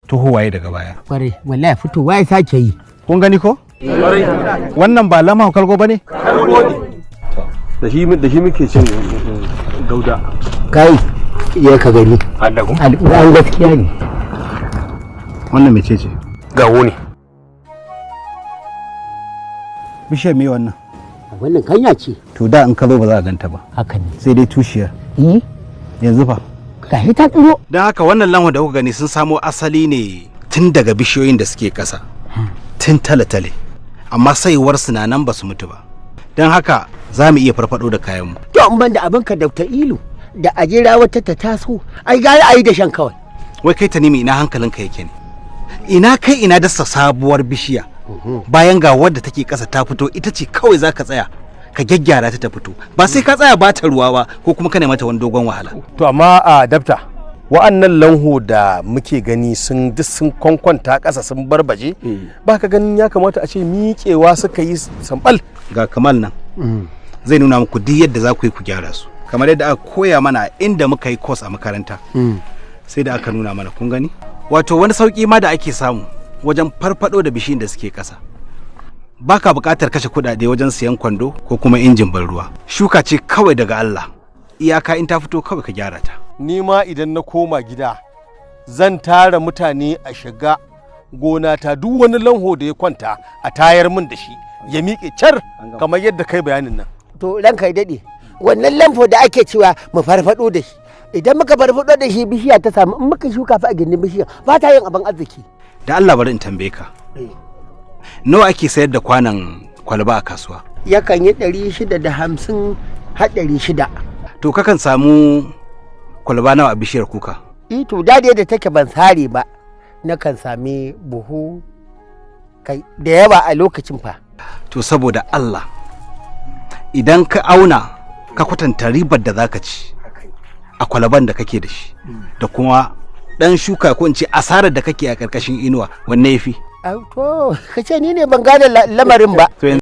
tuhowaye daga baya. Kware wallahi fitowa ya sake yi. Kun gani ko? Wannan ba lama kalgo bane? Da shi muke cin gauda. Kai ya ka gani. Al'uran gaskiya ne. Wannan mecece? Gawo ne. Bishiyar me wannan? Wannan kanya ce. To da in ka zo ba za a ganta ba. Haka ne. Sai dai tushiyar. Yanzu fa. Ka ta tsiro. Don haka wannan lanwa da kuka gani sun samo asali ne tun daga bishiyoyin da suke ƙasa. Tun tale-tale. Amma saiwar na nan ba su mutu ba. Don haka za mu iya farfado da kayanmu. To in ban da abinka Dr. Ilu da ajira wata ta taso ai gari ayi da shan kawai. Wai kai ta nemi ina hankalinka yake ne? Ina kai ina dasa sabuwar bishiya. Bayan ga wadda take ƙasa ta fito ita ce kawai za ka tsaya ka gyaggyara ta fito ba sai ka tsaya ba ta ruwa ba ko kuma ka mata wani dogon wahala. To amma a dabta wa'annan lanho da muke gani sun kwankwanta ƙasa sun barbaje ba ka ganin ya kamata a ce miƙewa suka yi sambal. Ga Kamal nan zai nuna muku duk yadda za ku yi ku gyara su kamar yadda aka koya mana inda muka yi course a makaranta sai da aka nuna mana kun gani wato wani sauki ma da ake samu wajen farfado da bishiyun da suke ƙasa. Baka buƙatar kashe kuɗaɗe wajen siyan kwando ko kuma injin ban ruwa. Shuka ce kawai daga Allah. Iyaka in ta fito kawai ka gyara ta. Ni ma idan na koma gida zan tara mutane a shiga gona ta duk wani lanho da ya kwanta a tayar min da shi ya miƙe car kamar yadda kai bayanin nan. To ranka ya daɗe wannan lamfo da ake cewa mu farfado da shi idan muka farfado da shi bishiya ta samu in muka shuka fa a gindin bishiya ba ta yin abin arziki. Da Allah bari in tambaye ka. Nawa ake sayar da kwanan kwalba a kasuwa? Yakan yi 650 har 600. To kakan samu kwalba nawa a bishiyar kuka? To dade da take ban sare ba nakan sami buhu kai da yawa a lokacin fa. To saboda Allah idan ka auna ka kwatanta ribar da zaka ci a kwalaban da kake da shi da kuma dan shuka ko in ce asarar da kake a karkashin inuwa wanne yafi? To kace ni ne ban gane lamarin ba.